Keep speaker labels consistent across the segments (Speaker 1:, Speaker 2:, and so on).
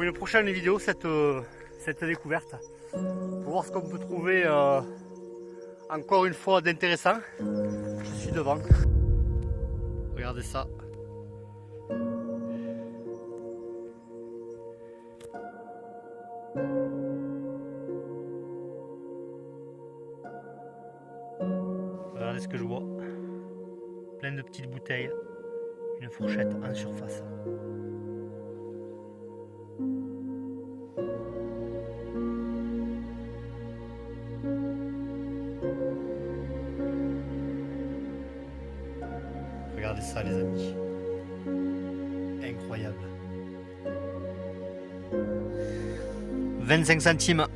Speaker 1: une prochaine vidéo cette découverte. Pour voir ce qu'on peut trouver encore une fois d'intéressant. Je suis devant. Regardez ça. Regardez ce que je vois. Plein de petites bouteilles. Une fourchette en surface. Regardez ça les amis. Incroyable. 25 centimes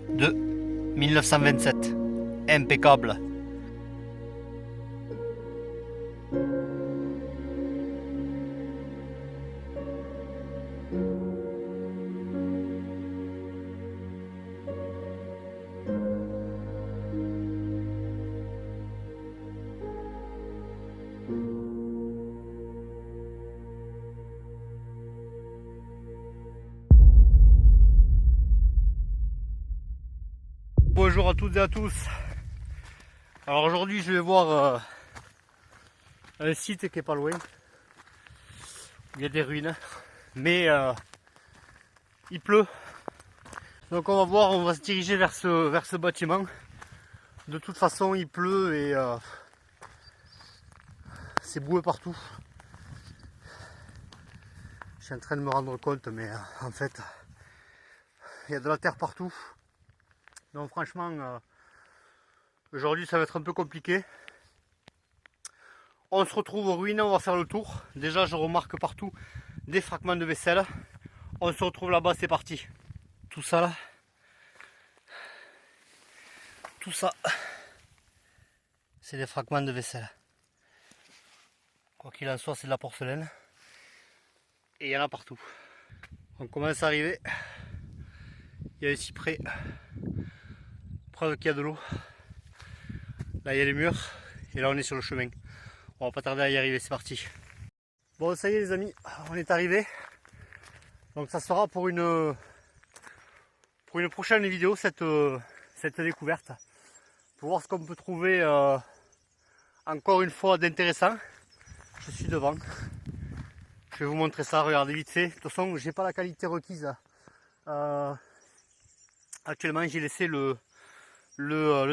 Speaker 1: de 1927. Impeccable. Bonjour à toutes et à tous. Alors aujourd'hui je vais voir un site qui est pas loin. Il y a des ruines. Mais il pleut. Donc on va voir, on va se diriger vers ce bâtiment. De toute façon il pleut et c'est boueux partout. Je suis en train de me rendre compte mais en fait il y a de la terre partout. Donc franchement aujourd'hui ça va être un peu compliqué. On se retrouve aux ruines, on va faire le tour. Déjà je remarque partout des fragments de vaisselle. On se retrouve là-bas, c'est parti. Tout ça là. Tout ça. C'est des fragments de vaisselle. Quoi qu'il en soit, c'est de la porcelaine. Et il y en a partout. On commence à arriver. Il y a les cyprès. Preuve qu'il y a de l'eau. Là il y a les murs. Et là on est sur le chemin. On va pas tarder à y arriver, c'est parti. Bon ça y est les amis, on est arrivé. Donc ça sera pour une prochaine vidéo cette découverte. Pour voir ce qu'on peut trouver encore une fois d'intéressant. Je suis devant. Je vais vous montrer ça, regardez vite fait. De toute façon j'ai pas la qualité requise. Actuellement j'ai laissé le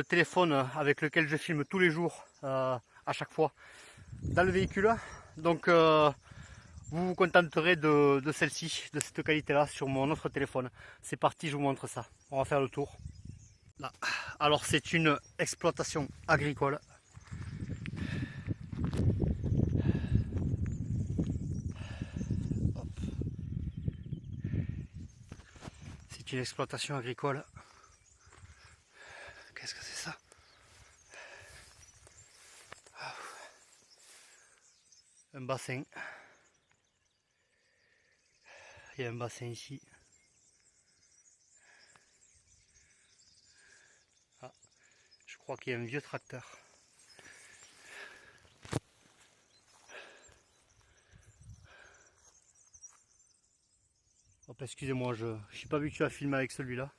Speaker 1: téléphone avec lequel je filme tous les jours à chaque fois dans le véhicule. Donc vous vous contenterez de celle-ci, de cette qualité-là sur mon autre téléphone. C'est parti, je vous montre ça. On va faire le tour. Là. Alors c'est une exploitation agricole. C'est une exploitation agricole. Qu'est-ce que c'est ça? Un bassin. Il y a un bassin ici. Ah, je crois qu'il y a un vieux tracteur. Hop, excusez-moi, je suis pas habitué à filmer avec celui-là.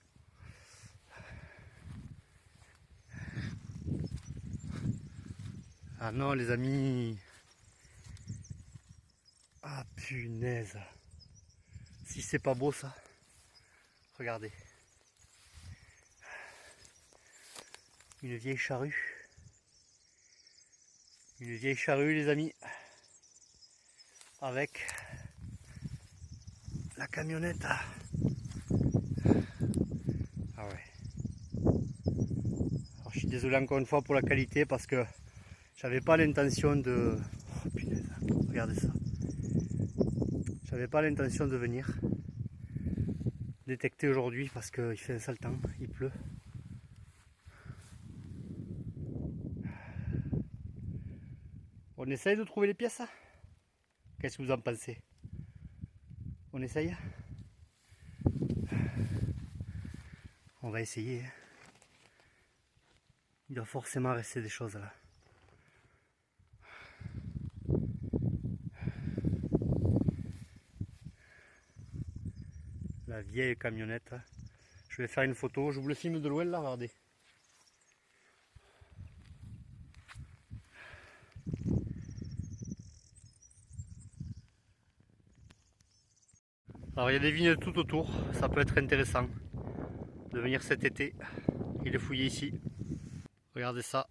Speaker 1: Ah non les amis. Ah punaise. Si c'est pas beau ça. Regardez. Une vieille charrue. Une vieille charrue les amis. Avec la camionnette. Ah ouais. Alors, je suis désolé encore une fois pour la qualité parce que j'avais pas l'intention de... Oh punaise, regardez ça. J'avais pas l'intention de venir détecter aujourd'hui parce qu'il fait un sale temps, il pleut. On essaye de trouver les pièces. Qu'est-ce que vous en pensez? On essaye? On va essayer. Il doit forcément rester des choses là. La vieille camionnette. Je vais faire une photo. Je vous le filme de loin là, regardez. Alors il y a des vignes tout autour. Ça peut être intéressant de venir cet été et de fouiller ici. Regardez ça.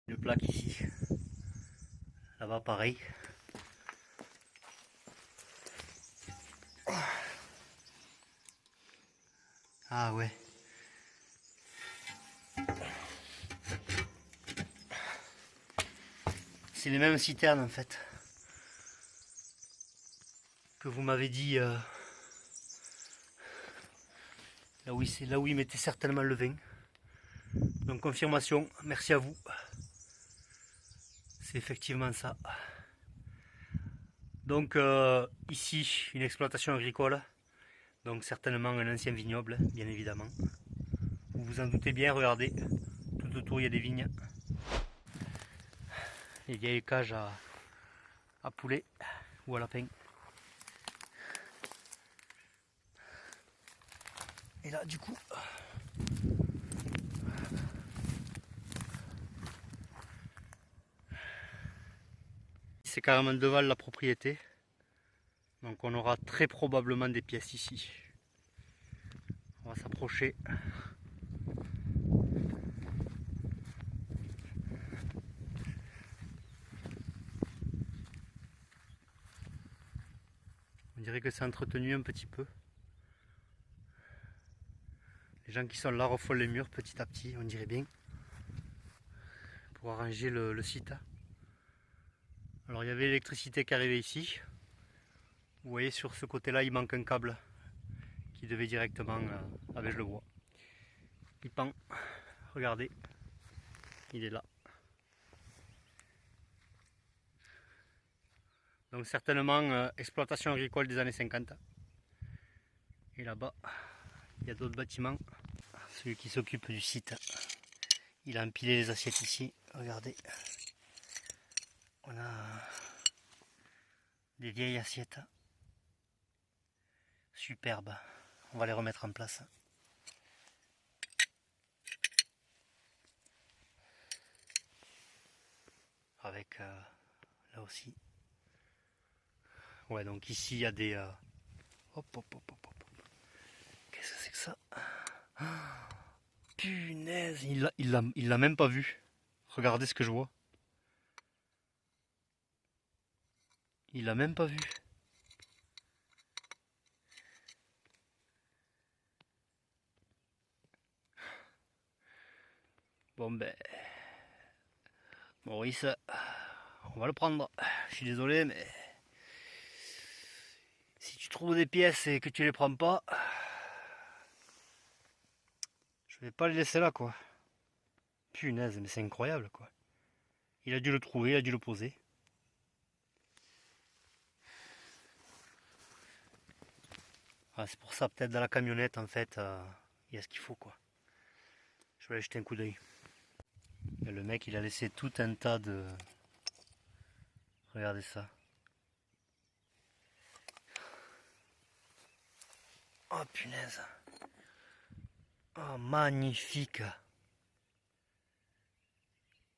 Speaker 1: Une plaque ici. Là-bas pareil. Ah ouais. C'est les mêmes citernes en fait que vous m'avez dit là où il mettait certainement le vin. Donc confirmation, merci à vous. C'est effectivement ça. Donc ici une exploitation agricole. Donc certainement un ancien vignoble, bien évidemment. Vous vous en doutez bien, regardez. Tout autour il y a des vignes. Les vieilles cages à poulet ou à lapin. Et là du coup, c'est carrément devant la propriété. Donc on aura très probablement des pièces ici. On va s'approcher. On dirait que c'est entretenu un petit peu. Les gens qui sont là refont les murs petit à petit, on dirait bien, pour arranger le site. Alors il y avait l'électricité qui arrivait ici. Vous voyez sur ce côté-là, il manque un câble qui devait directement avec le bois. Il pend, regardez, il est là. Donc certainement exploitation agricole des années 50. Et là-bas, il y a d'autres bâtiments. Celui qui s'occupe du site, il a empilé les assiettes ici. Regardez, on a des vieilles assiettes. Superbes. On va les remettre en place. Avec là aussi. Ouais, donc ici il y a des... Hop, hop, hop, hop, hop. Qu'est-ce que c'est que ça? Ah, punaise, il l'a même pas vu. Regardez ce que je vois. Il l'a même pas vu. Bon ben... Maurice, on va le prendre. Je suis désolé, mais... Si tu trouves des pièces et que tu les prends pas... Je vais pas les laisser là, quoi. Punaise, mais c'est incroyable, quoi. Il a dû le trouver, il a dû le poser. Ah, c'est pour ça, peut-être dans la camionnette, en fait, il y a ce qu'il faut, quoi. Je vais aller jeter un coup d'œil. Le mec, il a laissé tout un tas de... Regardez ça. Oh, punaise. Oh, magnifique.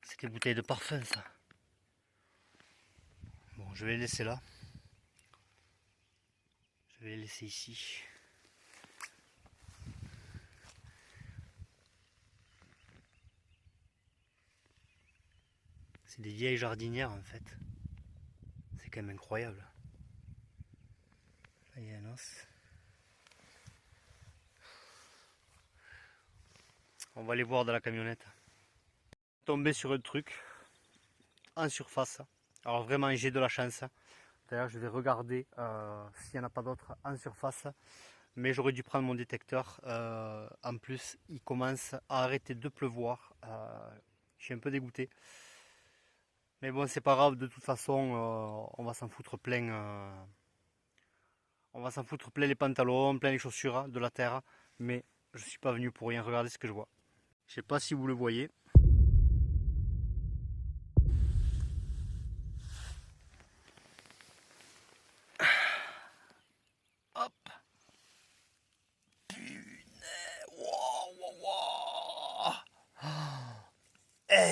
Speaker 1: C'est des bouteilles de parfum, ça. Bon, je vais les laisser là. Je vais les laisser ici. C'est des vieilles jardinières, en fait. C'est quand même incroyable. Là, il y a un os. On va aller voir dans la camionnette. Tomber sur un truc en surface. Alors vraiment, j'ai de la chance. D'ailleurs, je vais regarder s'il n'y en a pas d'autres en surface. Mais j'aurais dû prendre mon détecteur. En plus, il commence à arrêter de pleuvoir. Je suis un peu dégoûté. Mais bon, c'est pas grave. De toute façon, on va s'en foutre plein. On va s'en foutre plein les pantalons, plein les chaussures de la terre. Mais je suis pas venu pour rien. Regardez ce que je vois. Je sais pas si vous le voyez.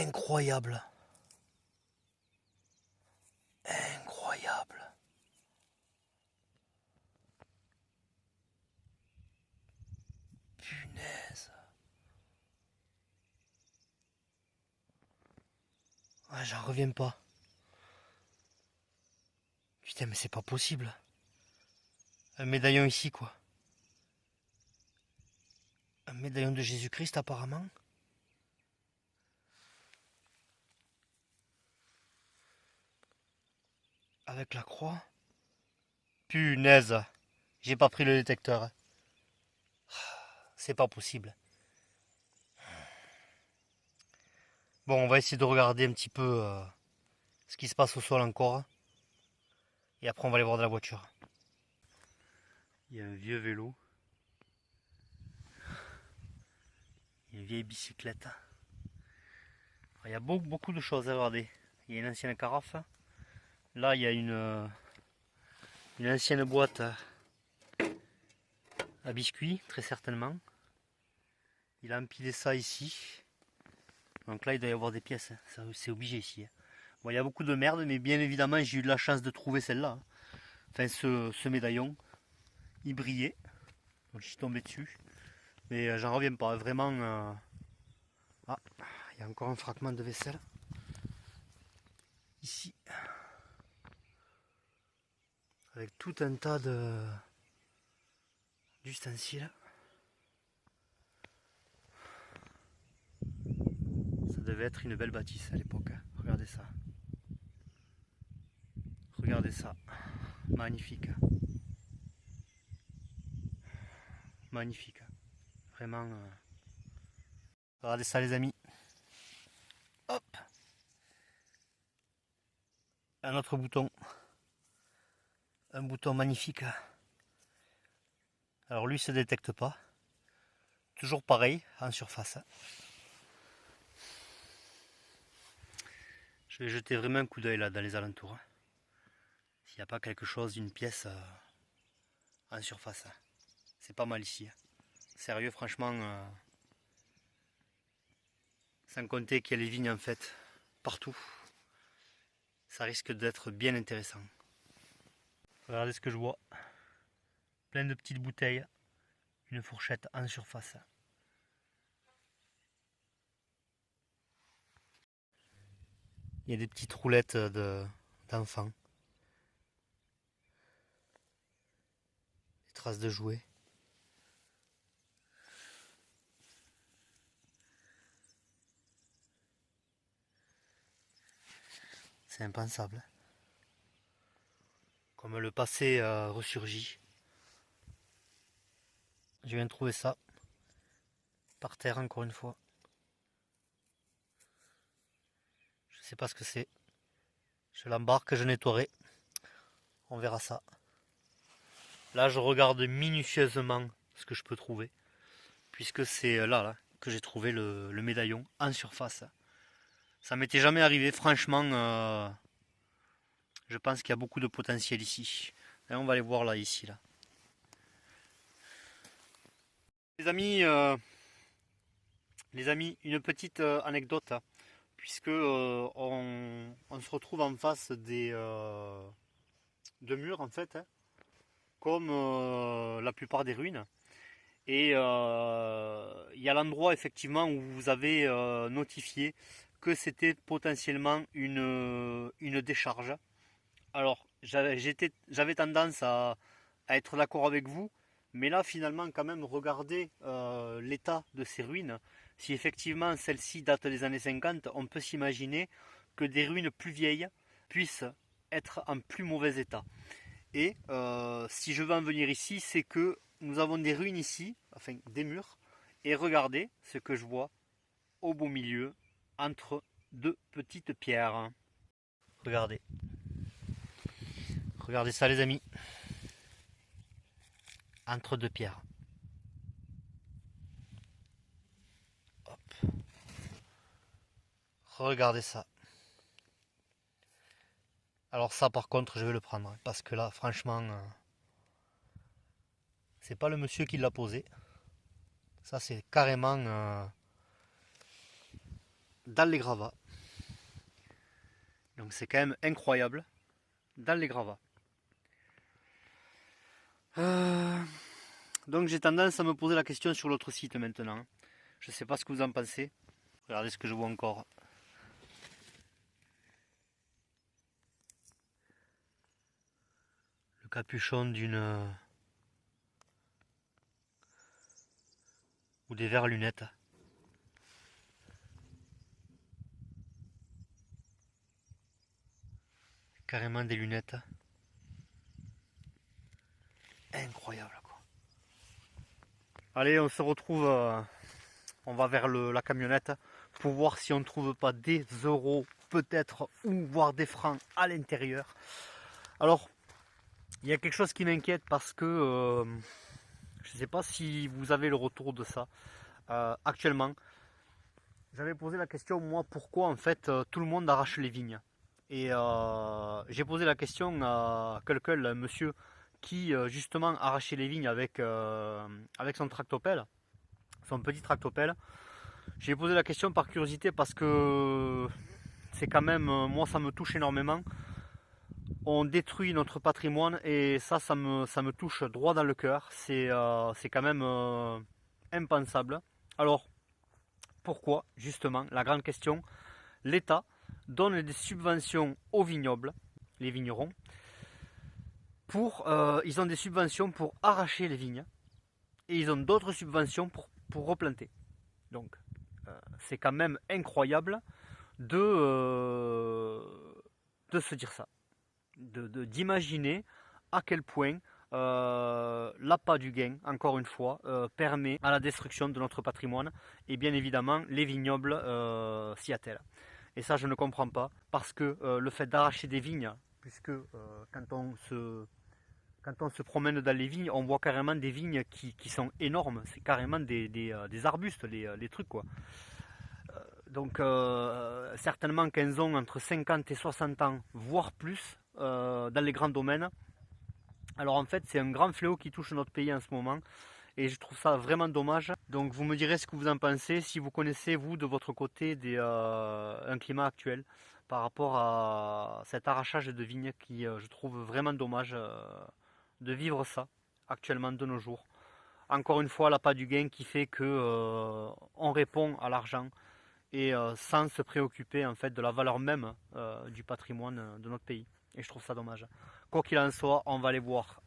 Speaker 1: Incroyable. Incroyable. Punaise. Ah, j'en reviens pas. Putain, mais c'est pas possible. Un médaillon ici, quoi. Un médaillon de Jésus-Christ, apparemment. Avec la croix. Punaise. J'ai pas pris le détecteur. C'est pas possible. Bon, on va essayer de regarder un petit peu ce qui se passe au sol encore. Et après, on va aller voir de la voiture. Il y a un vieux vélo. Il y a une vieille bicyclette. Il y a beaucoup de choses à regarder. Il y a une ancienne carafe. Là, il y a une ancienne boîte à biscuits, très certainement. Il a empilé ça ici. Donc là, il doit y avoir des pièces. C'est obligé ici. Bon, il y a beaucoup de merde, mais bien évidemment, j'ai eu de la chance de trouver celle-là. Enfin, ce médaillon. Il brillait. Donc, je suis tombé dessus. Mais j'en reviens pas. Vraiment. Ah, il y a encore un fragment de vaisselle. Ici. Avec tout un tas d'ustensiles. Ça devait être une belle bâtisse à l'époque. Regardez ça. Regardez ça. Magnifique. Magnifique. Vraiment. Regardez ça les amis. Hop. Un autre bouton. Un bouton magnifique. Alors lui se détecte pas. Toujours pareil en surface. Je vais jeter vraiment un coup d'œil là dans les alentours. S'il n'y a pas quelque chose, une pièce en surface. C'est pas mal ici. Sérieux franchement. Sans compter qu'il y a les vignes en fait partout. Ça risque d'être bien intéressant. Regardez ce que je vois. Plein de petites bouteilles. Une fourchette en surface. Il y a des petites roulettes d'enfants. Des traces de jouets. C'est impensable. Comme le passé ressurgit. Je viens de trouver ça. Par terre encore une fois. Je sais pas ce que c'est. Je l'embarque, je nettoierai. On verra ça. Là je regarde minutieusement ce que je peux trouver. Puisque c'est là que j'ai trouvé le médaillon en surface. Ça m'était jamais arrivé, franchement. Je pense qu'il y a beaucoup de potentiel ici. Et on va aller voir là, ici, là. Les amis, une petite anecdote, hein, puisque on se retrouve en face de murs en fait, hein, comme la plupart des ruines. Et il y a l'endroit effectivement où vous avez notifié que c'était potentiellement une décharge. Alors j'avais tendance à être d'accord avec vous, mais là finalement quand même regardez l'état de ces ruines. Si effectivement celle-ci date des années 50, on peut s'imaginer que des ruines plus vieilles puissent être en plus mauvais état. Et si je veux en venir ici, c'est que nous avons des ruines ici, enfin des murs, et regardez ce que je vois au beau milieu entre deux petites pierres. Regardez. Regardez ça les amis. Entre deux pierres. Hop. Regardez ça. Alors ça par contre je vais le prendre. Parce que là franchement c'est pas le monsieur qui l'a posé. Ça c'est carrément dans les gravats. Donc c'est quand même incroyable dans les gravats. Donc j'ai tendance à me poser la question sur l'autre site maintenant. Je ne sais pas ce que vous en pensez. Regardez ce que je vois encore. Le capuchon d'une... ou des verres lunettes. Carrément des lunettes. Incroyable quoi. Allez, on se retrouve, on va vers la camionnette pour voir si on ne trouve pas des euros peut-être ou voire des francs à l'intérieur. Alors, il y a quelque chose qui m'inquiète parce que je ne sais pas si vous avez le retour de ça. Actuellement, j'avais posé la question moi pourquoi en fait tout le monde arrache les vignes. Et j'ai posé la question à quelqu'un, un monsieur qui justement arrachait les vignes avec son tractopelle, son petit tractopelle. J'ai posé la question par curiosité parce que c'est quand même, moi ça me touche énormément. On détruit notre patrimoine et ça me touche droit dans le cœur. C'est quand même impensable. Alors pourquoi justement, la grande question, l'État donne des subventions aux vignobles, les vignerons, ils ont des subventions pour arracher les vignes et ils ont d'autres subventions pour replanter. Donc c'est quand même incroyable de se dire ça, d'imaginer à quel point l'appât du gain, encore une fois, permet à la destruction de notre patrimoine et bien évidemment les vignobles s'y attellent. Et ça je ne comprends pas parce que le fait d'arracher des vignes, puisque quand on se promène dans les vignes, on voit carrément des vignes qui sont énormes, c'est carrément des arbustes, les trucs quoi. Donc certainement qu'elles ont entre 50 et 60 ans, voire plus, dans les grands domaines. Alors en fait c'est un grand fléau qui touche notre pays en ce moment et je trouve ça vraiment dommage. Donc vous me direz ce que vous en pensez, si vous connaissez vous de votre côté un climat actuel par rapport à cet arrachage de vignes qui je trouve vraiment dommage de vivre ça actuellement de nos jours. Encore une fois l'appât du gain qui fait que on répond à l'argent et sans se préoccuper en fait de la valeur même du patrimoine de notre pays. Et je trouve ça dommage. Quoi qu'il en soit, on va aller voir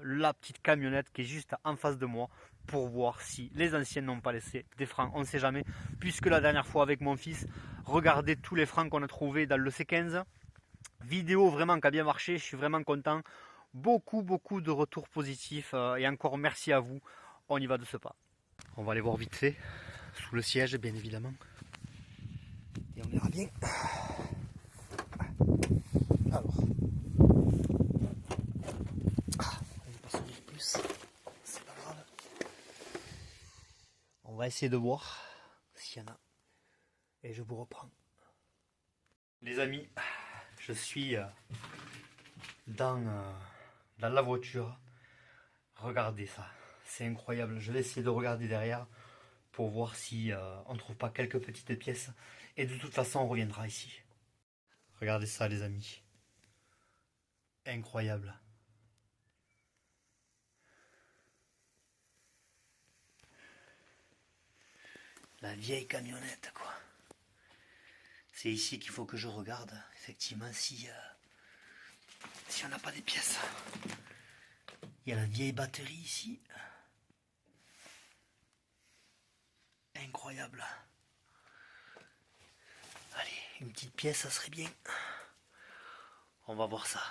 Speaker 1: la petite camionnette qui est juste en face de moi pour voir si les anciens n'ont pas laissé des francs. On ne sait jamais, puisque la dernière fois avec mon fils, regardez tous les francs qu'on a trouvés dans le C15. Vidéo vraiment qui a bien marché, je suis vraiment content. Beaucoup de retours positifs et encore merci à vous. On y va de ce pas. On va aller voir vite fait, sous le siège bien évidemment. Et on verra bien. Alors. On va pas s'ouvrir plus. C'est pas grave. On va essayer de voir s'il y en a. Et je vous reprends. Les amis, je suis dans la voiture. Regardez ça. C'est incroyable. Je vais essayer de regarder derrière pour voir si on ne trouve pas quelques petites pièces. Et de toute façon, on reviendra ici. Regardez ça, les amis. Incroyable. La vieille camionnette, quoi. C'est ici qu'il faut que je regarde, effectivement, si on n'a pas des pièces. Il y a la vieille batterie ici. Incroyable. Allez, une petite pièce, ça serait bien. On va voir ça.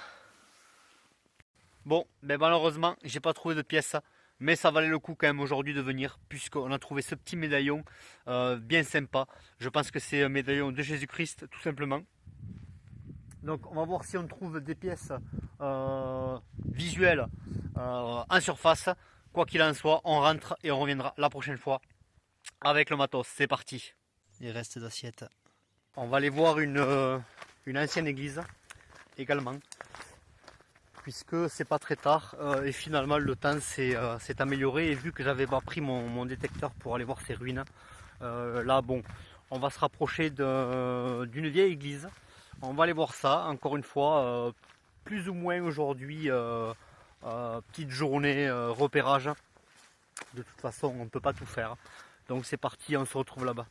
Speaker 1: Bon, ben malheureusement, j'ai pas trouvé de pièces. Mais ça valait le coup quand même aujourd'hui de venir, puisqu'on a trouvé ce petit médaillon bien sympa. Je pense que c'est un médaillon de Jésus-Christ, tout simplement. Donc on va voir si on trouve des pièces visuelles en surface. Quoi qu'il en soit, on rentre et on reviendra la prochaine fois avec le matos. C'est parti. Les restes d'assiettes. On va aller voir une ancienne église également, puisque c'est pas très tard et finalement le temps s'est amélioré, et vu que j'avais pas pris mon détecteur pour aller voir ces ruines, là bon, on va se rapprocher d'une vieille église On va aller voir ça, encore une fois, plus ou moins aujourd'hui, petite journée repérage. De toute façon, on ne peut pas tout faire. Donc c'est parti, on se retrouve là-bas.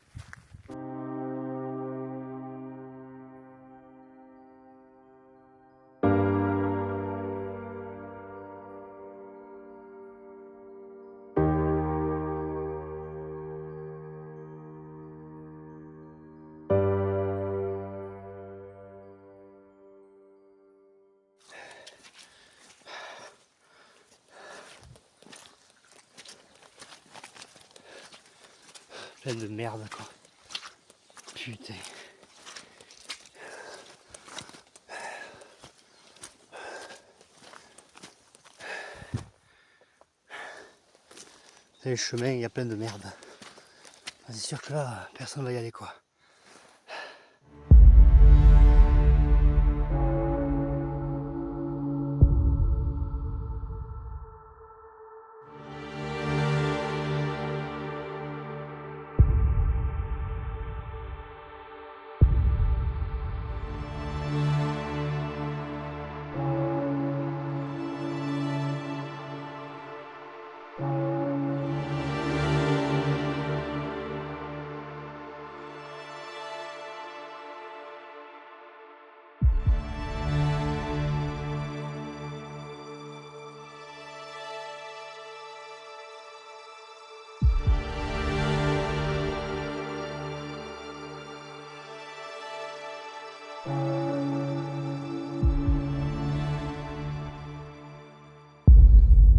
Speaker 1: Plein de merde quoi. Putain. C'est le chemin, il y a plein de merde. C'est sûr que là, personne va y aller quoi.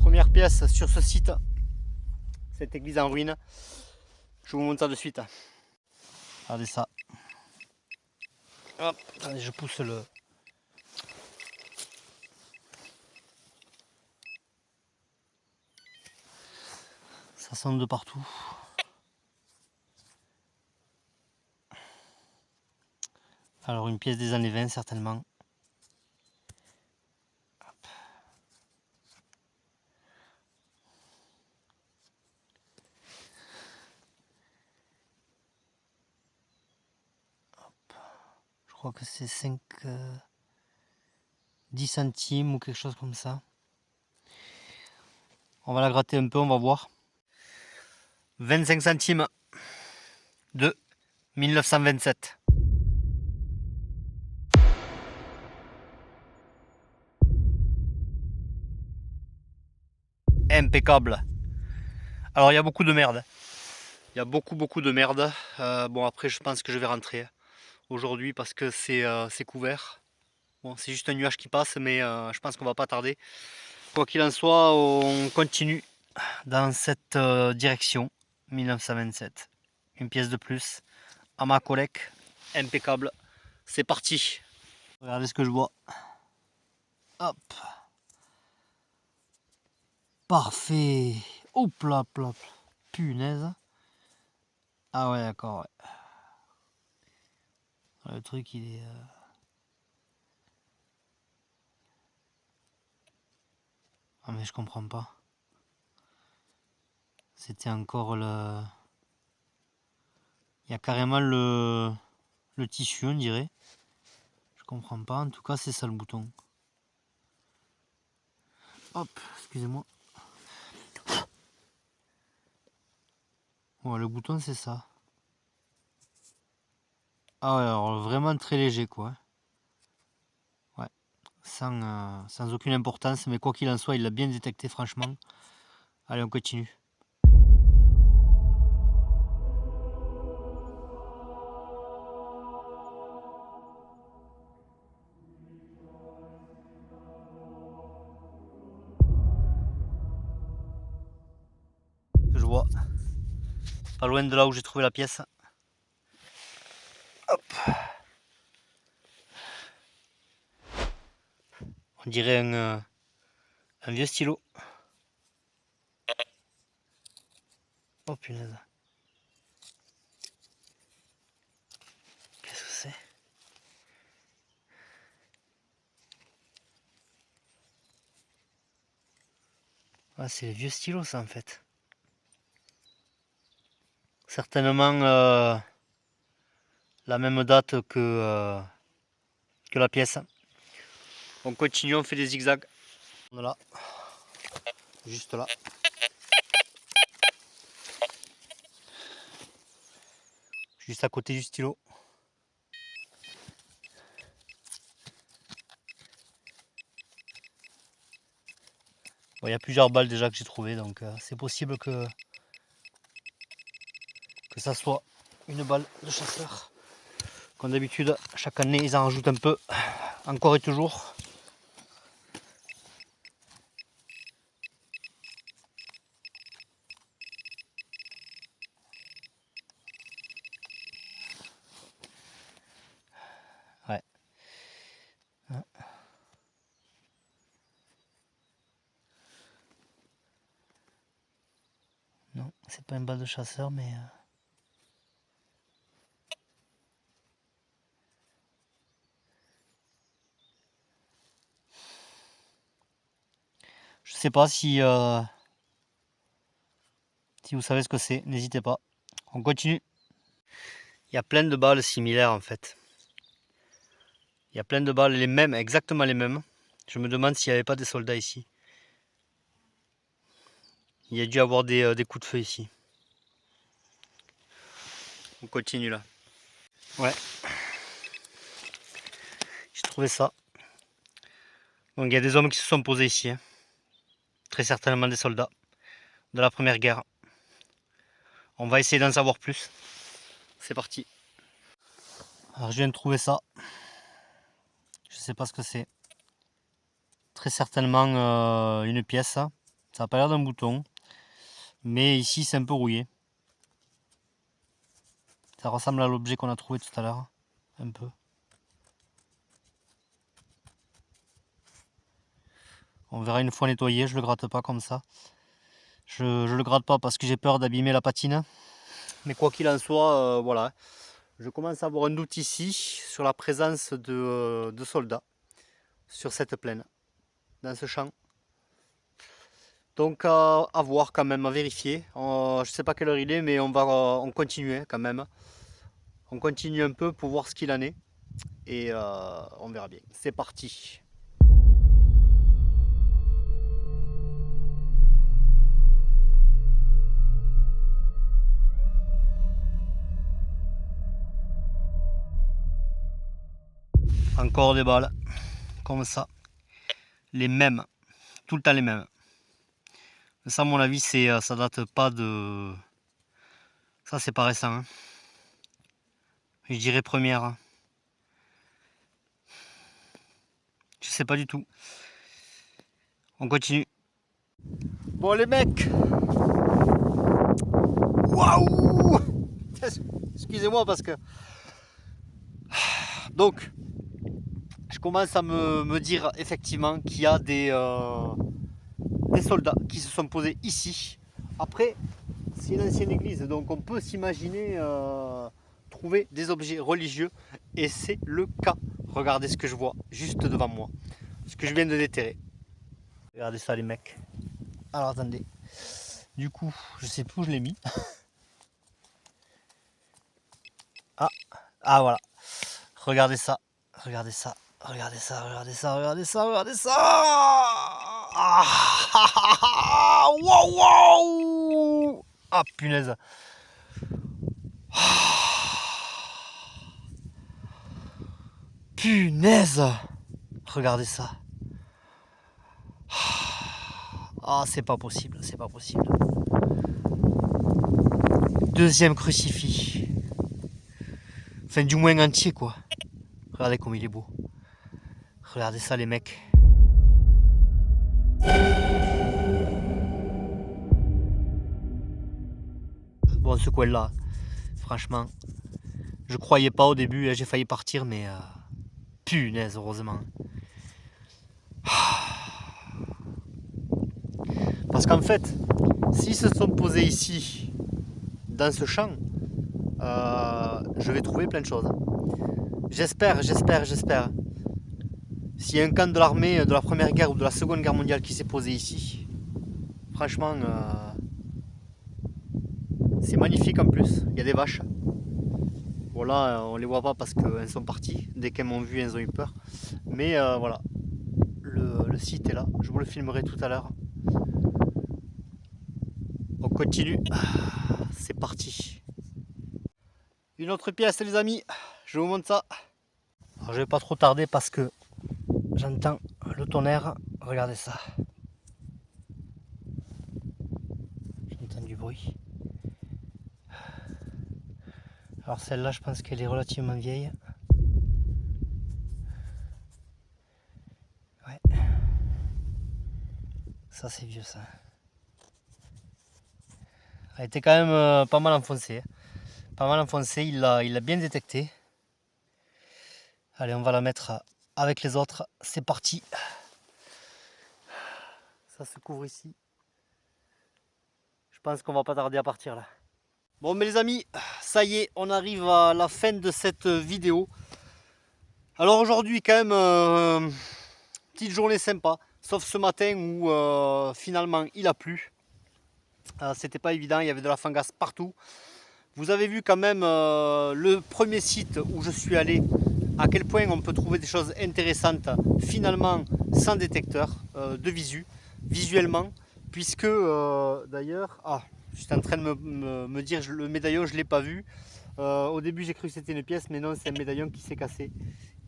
Speaker 1: Première pièce sur ce site, cette église en ruine. Je vous montre ça de suite. Regardez ça. Hop, attendez, je pousse le. Ça sent de partout. Alors une pièce des années 20 certainement. Hop. Hop. Je crois que c'est 5, 10 centimes ou quelque chose comme ça. On va la gratter un peu, on va voir. 25 centimes de 1927. Impeccable. Alors il y a beaucoup de merde. Il y a beaucoup de merde. Bon après je pense que je vais rentrer aujourd'hui parce que c'est couvert. Bon c'est juste un nuage qui passe mais je pense qu'on va pas tarder. Quoi qu'il en soit, on continue dans cette direction. 1927. Une pièce de plus à ma collègue. Impeccable. C'est parti. Regardez ce que je vois. Hop. Parfait. Hop là, là. Punaise. Ah ouais, d'accord. Ouais. Le truc, il est... Ah mais je comprends pas. C'était encore le... Il y a carrément le tissu, on dirait. Je comprends pas. En tout cas, c'est ça le bouton. Hop, excusez-moi. Ouais, le bouton, c'est ça. Ah ouais, alors vraiment très léger, quoi. Ouais, sans aucune importance, mais quoi qu'il en soit, il l'a bien détecté, franchement. Allez, on continue. Que je vois. Pas loin de là où j'ai trouvé la pièce. Hop. On dirait un vieux stylo. Oh punaise. Qu'est-ce que c'est? Ah, c'est les vieux stylos ça en fait. Certainement la même date que que la pièce. On continue, on fait des zigzags. On est là, juste là. Juste à côté du stylo. Bon, il y a plusieurs balles déjà que j'ai trouvées, donc c'est possible que ça soit une balle de chasseur. Comme d'habitude, chaque année ils en rajoutent un peu, encore et toujours. Ouais. Non, c'est pas une balle de chasseur, mais... Je sais pas si vous savez ce que c'est, n'hésitez pas. On continue. Il y a plein de balles similaires en fait. Il y a plein de balles, les mêmes, exactement les mêmes. Je me demande s'il n'y avait pas des soldats ici. Il y a dû avoir des coups de feu ici. On continue là. Ouais. J'ai trouvé ça. Donc il y a des hommes qui se sont posés ici. Hein. Très certainement des soldats de la Première Guerre. On va essayer d'en savoir plus. C'est parti. Alors je viens de trouver ça. Je sais pas ce que c'est. Très certainement une pièce. Ça n'a pas l'air d'un bouton. Mais ici c'est un peu rouillé. Ça ressemble à l'objet qu'on a trouvé tout à l'heure. Un peu. On verra une fois nettoyé. Je le gratte pas comme ça. Je le gratte pas parce que j'ai peur d'abîmer la patine. Mais quoi qu'il en soit, voilà. Je commence à avoir un doute ici sur la présence de soldats sur cette plaine, dans ce champ. Donc à voir quand même, à vérifier. Je ne sais pas quelle heure il est, mais on continue quand même. On continue un peu pour voir ce qu'il en est. Et on verra bien. C'est parti. Encore des balles, comme ça. Les mêmes, tout le temps les mêmes. Ça, à mon avis, ça date pas de... Ça, c'est pas récent. Hein. Je dirais première. Hein. Je sais pas du tout. On continue. Bon, les mecs. Waouh! Excusez-moi parce que... Donc, je commence à me dire effectivement qu'il y a des soldats qui se sont posés ici. Après, c'est une ancienne église, donc on peut s'imaginer trouver des objets religieux. Et c'est le cas. Regardez ce que je vois juste devant moi. Ce que je viens de déterrer. Regardez ça les mecs. Alors attendez. Du coup, je sais plus où je l'ai mis. Ah voilà. Regardez ça. Regardez ça. Regardez ça, regardez ça, regardez ça, regardez ça. Ah, wow, wow. Ah punaise. Punaise. Regardez ça. Ah, c'est pas possible, c'est pas possible. Deuxième crucifix. Enfin, du moins entier, quoi. Regardez comme il est beau. Regardez ça, les mecs. Bon, ce coin-là, franchement, je croyais pas au début, j'ai failli partir, mais punaise, heureusement. Parce qu'en fait, s'ils se sont posés ici, dans ce champ, je vais trouver plein de choses. J'espère. S'il y a un camp de l'armée de la Première Guerre ou de la Seconde Guerre mondiale qui s'est posé ici, franchement, c'est magnifique en plus. Il y a des vaches. Bon là on les voit pas parce qu'elles sont parties, dès qu'elles m'ont vu elles ont eu peur. Mais voilà, le site est là, je vous le filmerai tout à l'heure. On continue, c'est parti. Une autre pièce les amis, je vous montre ça. Alors, je vais pas trop tarder parce que j'entends le tonnerre, regardez ça. J'entends du bruit. Alors celle-là je pense qu'elle est relativement vieille. Ouais. Ça c'est vieux ça. Elle était quand même pas mal enfoncée. Pas mal enfoncée, il l'a bien détecté. Allez, on va la mettre avec les autres. C'est parti. Ça se couvre ici. Je pense qu'on va pas tarder à partir là. Bon mais les amis, ça y est, on arrive à la fin de cette vidéo. Alors aujourd'hui quand même, petite journée sympa. Sauf ce matin où finalement il a plu. C'était pas évident, il y avait de la fangasse partout. Vous avez vu quand même le premier site où je suis allé, à quel point on peut trouver des choses intéressantes finalement sans détecteur de visuellement, puisque d'ailleurs, je suis en train de me dire le médaillon je ne l'ai pas vu. Au début j'ai cru que c'était une pièce, mais non, c'est un médaillon qui s'est cassé.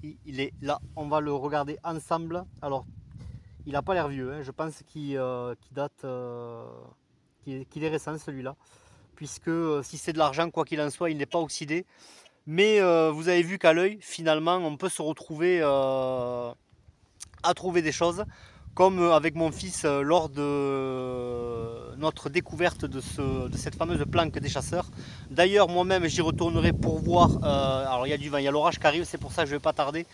Speaker 1: Il est là, on va le regarder ensemble. Alors il n'a pas l'air vieux, hein. Je pense qu'il date, qu'il est récent celui-là, puisque si c'est de l'argent, quoi qu'il en soit, il n'est pas oxydé. Mais vous avez vu qu'à l'œil, finalement, on peut se retrouver à trouver des choses, comme avec mon fils lors de notre découverte de cette fameuse planque des chasseurs. D'ailleurs, moi-même, j'y retournerai pour voir. Alors, il y a du vent, il y a l'orage qui arrive, c'est pour ça que je ne vais pas tarder.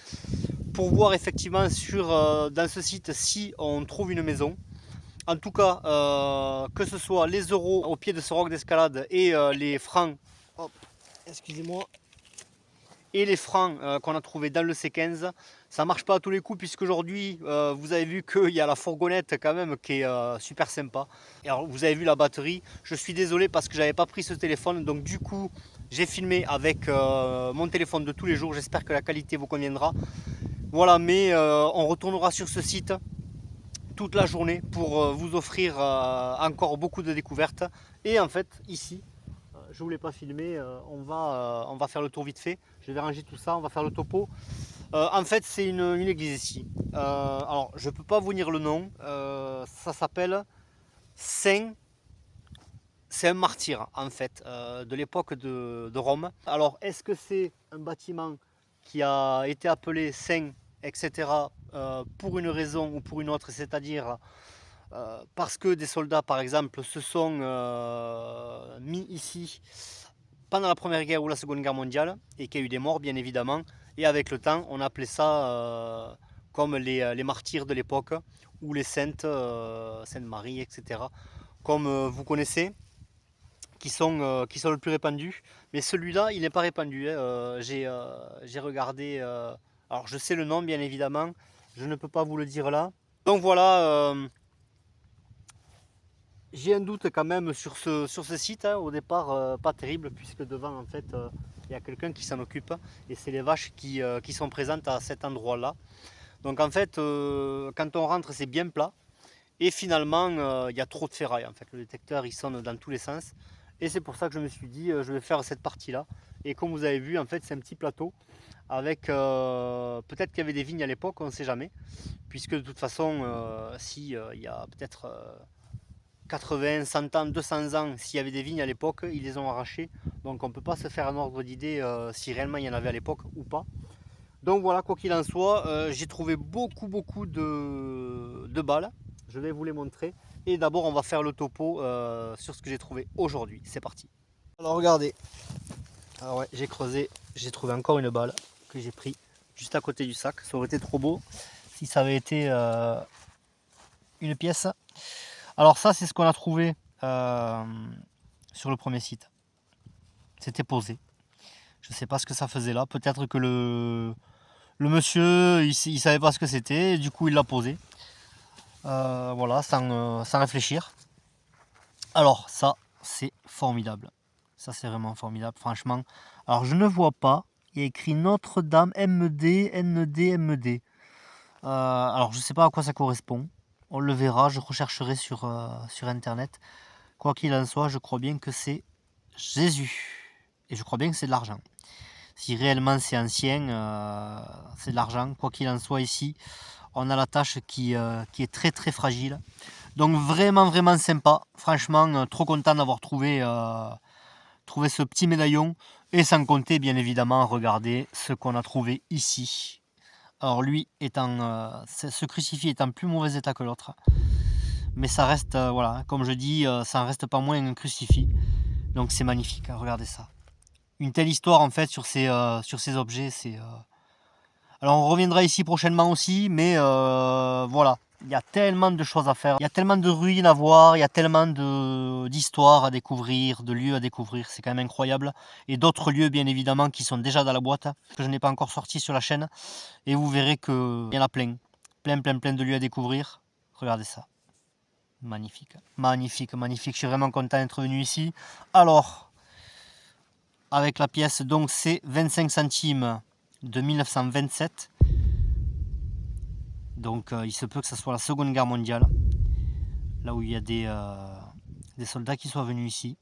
Speaker 1: Pour voir effectivement dans ce site si on trouve une maison. En tout cas, que ce soit les euros au pied de ce roc d'escalade et les francs, excusez-moi, et les francs qu'on a trouvé dans le C15, ça marche pas à tous les coups, puisqu'aujourd'hui vous avez vu qu'il y a la fourgonnette quand même qui est super sympa. Et alors vous avez vu la batterie, je suis désolé parce que j'avais pas pris ce téléphone, donc du coup j'ai filmé avec mon téléphone de tous les jours. J'espère que la qualité vous conviendra. Voilà, mais on retournera sur ce site toute la journée pour vous offrir encore beaucoup de découvertes. Et en fait ici, je ne voulais pas filmer, on va faire le tour vite fait. Je vais ranger tout ça, on va faire le topo. En fait c'est une église ici. Alors je ne peux pas vous dire le nom, ça s'appelle Saint. C'est un martyr en fait de l'époque de Rome. Alors est-ce que c'est un bâtiment qui a été appelé Saint, etc. Pour une raison ou pour une autre, c'est-à-dire parce que des soldats par exemple se sont mis ici pendant la première guerre ou la seconde guerre mondiale et qu'il y a eu des morts bien évidemment, et avec le temps on appelait ça comme les martyrs de l'époque ou les saintes, Sainte Marie, etc. comme vous connaissez, qui sont le plus répandus. Mais celui-là il n'est pas répandu, hein. J'ai regardé, alors je sais le nom bien évidemment, je ne peux pas vous le dire là. Donc voilà, j'ai un doute quand même sur ce site, hein. Au départ pas terrible, puisque devant en fait il y a quelqu'un qui s'en occupe, et c'est les vaches qui sont présentes à cet endroit là. Donc en fait quand on rentre c'est bien plat, et finalement il y a trop de ferraille en fait. Le détecteur il sonne dans tous les sens, et c'est pour ça que je me suis dit je vais faire cette partie là. Et comme vous avez vu en fait c'est un petit plateau avec peut-être qu'il y avait des vignes à l'époque, on ne sait jamais, puisque de toute façon si il y a peut-être 80, 100 ans, 200 ans, s'il y avait des vignes à l'époque, ils les ont arrachées. Donc on ne peut pas se faire un ordre d'idée si réellement il y en avait à l'époque ou pas. Donc voilà, quoi qu'il en soit, j'ai trouvé beaucoup de balles. Je vais vous les montrer. Et d'abord on va faire le topo sur ce que j'ai trouvé aujourd'hui. C'est parti. Alors regardez. Ah ouais, j'ai creusé, j'ai trouvé encore une balle que j'ai pris juste à côté du sac. Ça aurait été trop beau si ça avait été une pièce. Alors ça c'est ce qu'on a trouvé sur le premier site. C'était posé. Je ne sais pas ce que ça faisait là. Peut-être que le monsieur il savait pas ce que c'était, et du coup il l'a posé. Voilà, sans réfléchir. Alors ça c'est formidable. Ça c'est vraiment formidable, franchement. Alors je ne vois pas, il y a écrit Notre-Dame MD, ND, MD. Alors je ne sais pas à quoi ça correspond. On le verra, je rechercherai sur internet. Quoi qu'il en soit, je crois bien que c'est Jésus. Et je crois bien que c'est de l'argent. Si réellement c'est ancien, c'est de l'argent. Quoi qu'il en soit ici, on a la tâche qui est très très fragile. Donc vraiment vraiment sympa. Franchement, trop content d'avoir trouvé ce petit médaillon. Et sans compter bien évidemment, regardez ce qu'on a trouvé ici. Alors lui ce crucifix est en plus mauvais état que l'autre. Mais ça reste, voilà, comme je dis, ça en reste pas moins un crucifix. Donc c'est magnifique, hein, regardez ça. Une telle histoire en fait sur ces objets, c'est... Alors on reviendra ici prochainement aussi, mais voilà. Il y a tellement de choses à faire, il y a tellement de ruines à voir, il y a tellement d'histoires à découvrir, de lieux à découvrir, c'est quand même incroyable. Et d'autres lieux bien évidemment qui sont déjà dans la boîte, que je n'ai pas encore sorti sur la chaîne. Et vous verrez qu'il y en a plein, plein de lieux à découvrir. Regardez ça. Magnifique, magnifique, magnifique. Je suis vraiment content d'être venu ici. Alors, avec la pièce, donc c'est 25 centimes de 1927. Donc il se peut que ce soit la Seconde Guerre mondiale. Là où il y a des soldats qui soient venus ici.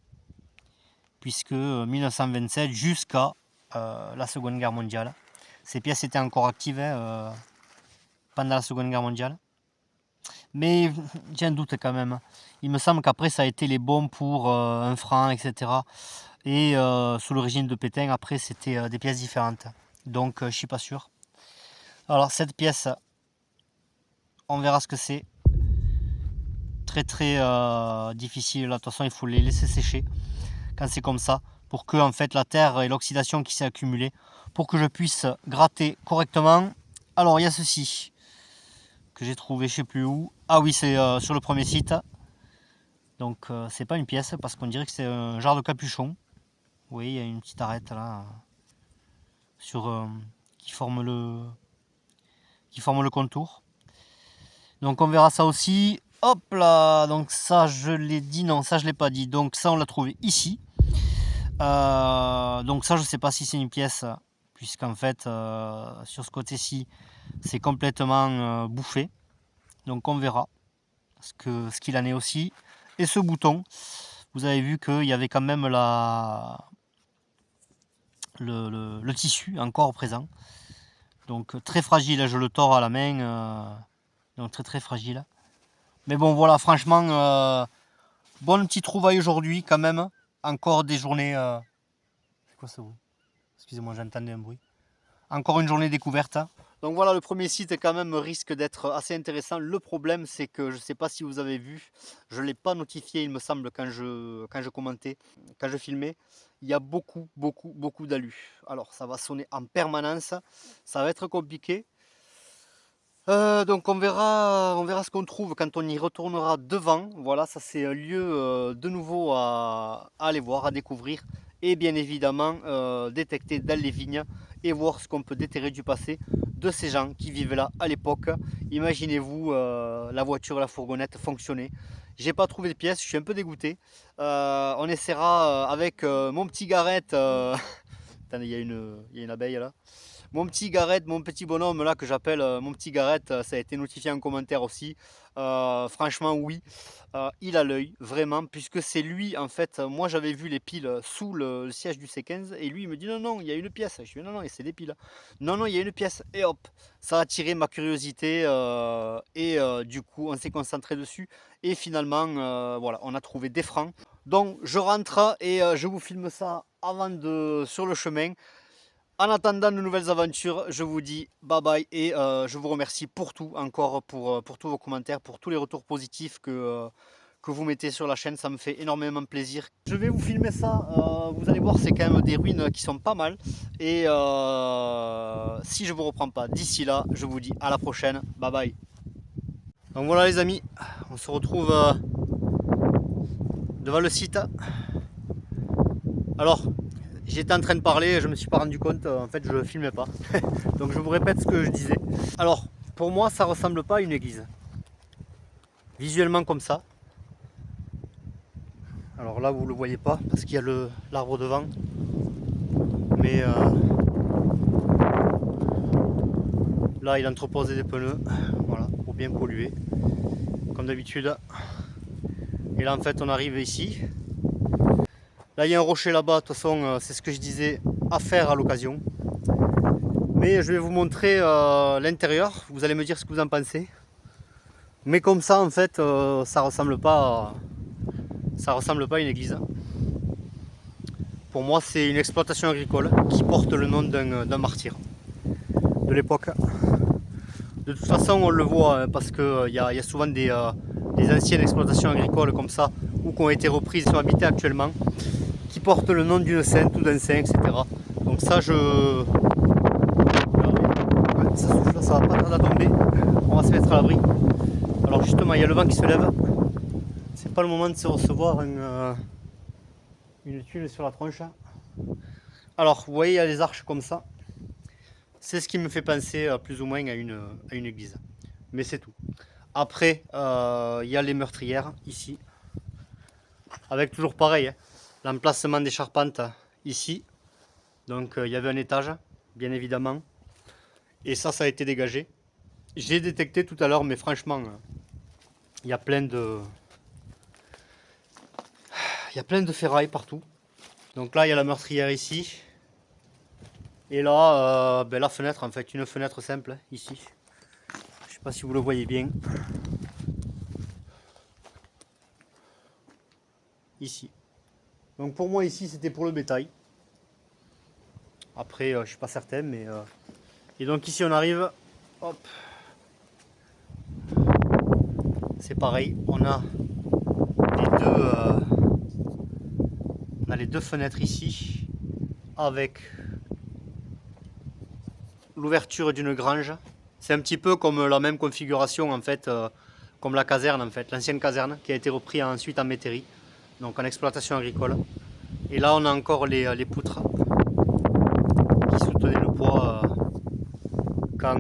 Speaker 1: Puisque 1927 jusqu'à la Seconde Guerre mondiale. Ces pièces étaient encore actives pendant la Seconde Guerre mondiale. Mais j'ai un doute quand même. Il me semble qu'après ça a été les bombes pour 1 franc, etc. Et sous le régime de Pétain, après c'était des pièces différentes. Donc je suis pas sûr. Alors cette pièce, on verra ce que c'est. Très très difficile. De toute façon, il faut les laisser sécher quand c'est comme ça, pour que en fait la terre et l'oxydation qui s'est accumulée, pour que je puisse gratter correctement. Alors il y a ceci que j'ai trouvé, je sais plus où. Ah oui, c'est sur le premier site. Donc c'est pas une pièce parce qu'on dirait que c'est un genre de capuchon. Oui, il y a une petite arête là qui forme le contour. Donc on verra ça aussi. Hop là, donc ça je l'ai dit, non ça je l'ai pas dit. Donc ça on l'a trouvé ici. Donc ça je sais pas si c'est une pièce, puisqu'en fait sur ce côté-ci c'est complètement bouffé. Donc on verra ce qu'il en est aussi. Et ce bouton, vous avez vu qu'il y avait quand même le tissu encore présent. Donc très fragile, je le tords à la main. Donc très très fragile. Mais bon voilà, franchement, bon petit trouvaille aujourd'hui quand même. Encore des journées... C'est quoi ça vous? Excusez-moi, j'entendais un bruit. Encore une journée découverte. Donc voilà, le premier site quand même risque d'être assez intéressant. Le problème c'est que je ne sais pas si vous avez vu, je ne l'ai pas notifié il me semble quand je commentais, quand je filmais. Il y a beaucoup d'alus. Alors ça va sonner en permanence, ça va être compliqué. Donc on verra ce qu'on trouve quand on y retournera devant. Voilà, ça c'est un lieu de nouveau à aller voir, à découvrir. Et bien évidemment détecter dans les vignes et voir ce qu'on peut déterrer du passé de ces gens qui vivaient là à l'époque. Imaginez-vous la voiture, la fourgonnette fonctionner. J'ai pas trouvé de pièces, je suis un peu dégoûté. On essaiera avec mon petit Garrett. Attendez, il y a une abeille là. Mon petit Garrett, mon petit bonhomme là que j'appelle mon petit Garrett, ça a été notifié en commentaire aussi. Franchement oui, il a l'œil vraiment, puisque c'est lui en fait. Moi j'avais vu les piles sous le siège du C15 et lui il me dit non il y a une pièce. Je dis non c'est des piles. Non il y a une pièce et hop, ça a attiré ma curiosité et du coup on s'est concentré dessus et finalement voilà on a trouvé des francs. Donc je rentre et je vous filme ça sur le chemin. En attendant de nouvelles aventures, je vous dis bye bye et je vous remercie pour tout, encore pour tous vos commentaires, pour tous les retours positifs que vous mettez sur la chaîne, ça me fait énormément plaisir. Je vais vous filmer ça, vous allez voir c'est quand même des ruines qui sont pas mal. Et si je ne vous reprends pas d'ici là, je vous dis à la prochaine, bye bye. Donc voilà les amis, on se retrouve devant le site. Alors, j'étais en train de parler, je me suis pas rendu compte, en fait je filmais pas. Donc je vous répète ce que je disais. Alors, pour moi ça ressemble pas à une église. Visuellement comme ça. Alors là vous le voyez pas parce qu'il y a l'arbre devant, mais là il entrepose des pneus, voilà, pour bien polluer comme d'habitude. Et là en fait on arrive ici. Là il y a un rocher là-bas, de toute façon c'est ce que je disais, à faire à l'occasion. Mais je vais vous montrer l'intérieur, vous allez me dire ce que vous en pensez. Mais comme ça en fait ça ressemble pas à une église. Pour moi c'est une exploitation agricole qui porte le nom d'un martyr de l'époque. De toute façon on le voit parce qu'il y a souvent des anciennes exploitations agricoles comme ça ou qui ont été reprises et sont habitées actuellement, qui portent le nom d'une sainte ou d'un saint, etc. Donc ça ça souffle, ça va pas tarder à tomber, on va se mettre à l'abri. Alors justement il y a le vent qui se lève, c'est pas le moment de se recevoir une tuile sur la tronche. Alors vous voyez il y a les arches comme ça, c'est ce qui me fait penser plus ou moins à une église, mais c'est tout. Après il y a les meurtrières ici, avec toujours pareil, hein, l'emplacement des charpentes ici. Donc il y avait un étage, bien évidemment, et ça a été dégagé. J'ai détecté tout à l'heure, mais franchement il y a plein de ferrailles partout. Donc là il y a la meurtrière ici, et là la fenêtre, en fait une fenêtre simple ici. Je sais pas si vous le voyez bien ici. Donc pour moi ici c'était pour le bétail. Après je suis pas certain, mais et donc ici on arrive, hop, c'est pareil, on a les deux fenêtres ici avec l'ouverture d'une grange. C'est un petit peu comme la même configuration en fait, comme la caserne en fait, l'ancienne caserne qui a été reprise ensuite en métairie, donc en exploitation agricole. Et là on a encore les poutres qui soutenaient le poids quand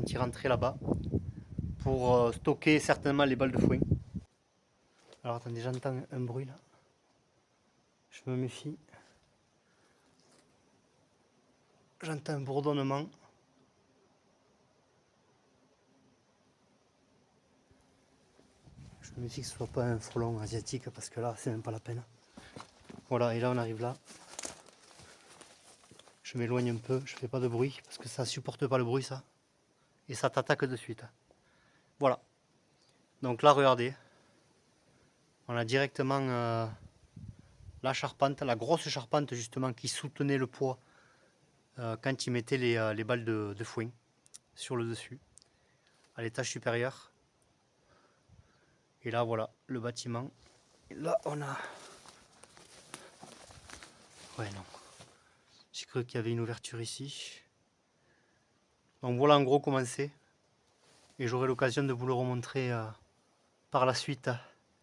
Speaker 1: il rentrait là-bas, pour stocker certainement les balles de foin. Alors attendez, j'entends un bruit là, je me méfie. J'entends un bourdonnement. Je me méfie que ce soit pas un frelon asiatique parce que là c'est même pas la peine. Voilà, et là on arrive là. Je m'éloigne un peu, je fais pas de bruit parce que ça supporte pas le bruit ça. Et ça t'attaque de suite. Voilà. Donc là regardez. On a directement la charpente, la grosse charpente justement qui soutenait le poids quand ils mettaient les balles de foin sur le dessus, à l'étage supérieur. Et là voilà le bâtiment. Et là on a... Ouais non. J'ai cru qu'il y avait une ouverture ici. Donc voilà en gros comment c'est. Et j'aurai l'occasion de vous le remontrer par la suite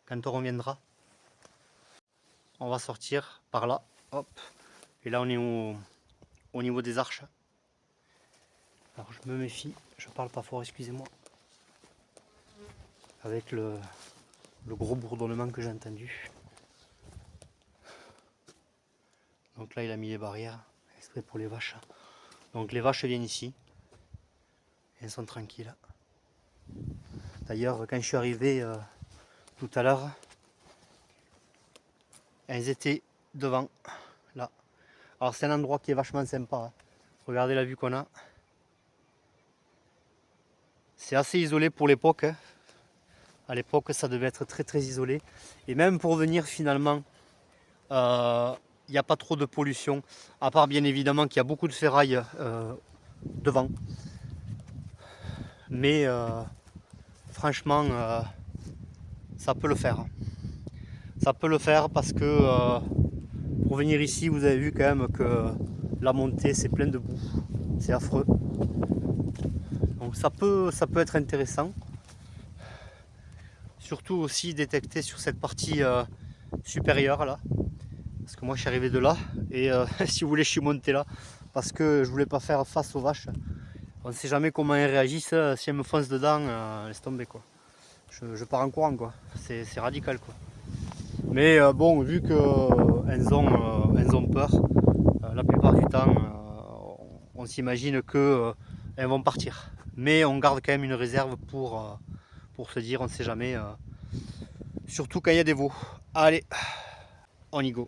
Speaker 1: quand on reviendra. On va sortir par là. Hop. Et là on est au niveau des arches. Alors je me méfie, je parle pas fort, excusez-moi. Avec le gros bourdonnement que j'ai entendu. Donc là il a mis les barrières, exprès pour les vaches. Donc les vaches viennent ici. Elles sont tranquilles. D'ailleurs quand je suis arrivé tout à l'heure, elles étaient devant, là. Alors c'est un endroit qui est vachement sympa, hein. Regardez la vue qu'on a. C'est assez isolé pour l'époque, hein. À l'époque ça devait être très très isolé. Et même pour venir finalement, il n'y a pas trop de pollution, à part bien évidemment qu'il y a beaucoup de ferraille devant. Mais franchement, ça peut le faire. Ça peut le faire parce que pour venir ici, vous avez vu quand même que la montée c'est plein de boue, c'est affreux. Donc ça peut être intéressant. Surtout aussi détecter sur cette partie supérieure là. Parce que moi je suis arrivé de là et si vous voulez je suis monté là parce que je voulais pas faire face aux vaches. On ne sait jamais comment elles réagissent, si elles me foncent dedans, laisse tomber quoi. Je pars en courant quoi, c'est radical quoi. Mais bon, vu qu'elles ont peur, la plupart du temps, on s'imagine qu'elles vont partir. Mais on garde quand même une réserve pour se dire, on ne sait jamais, surtout quand il y a des veaux. Allez, on y go.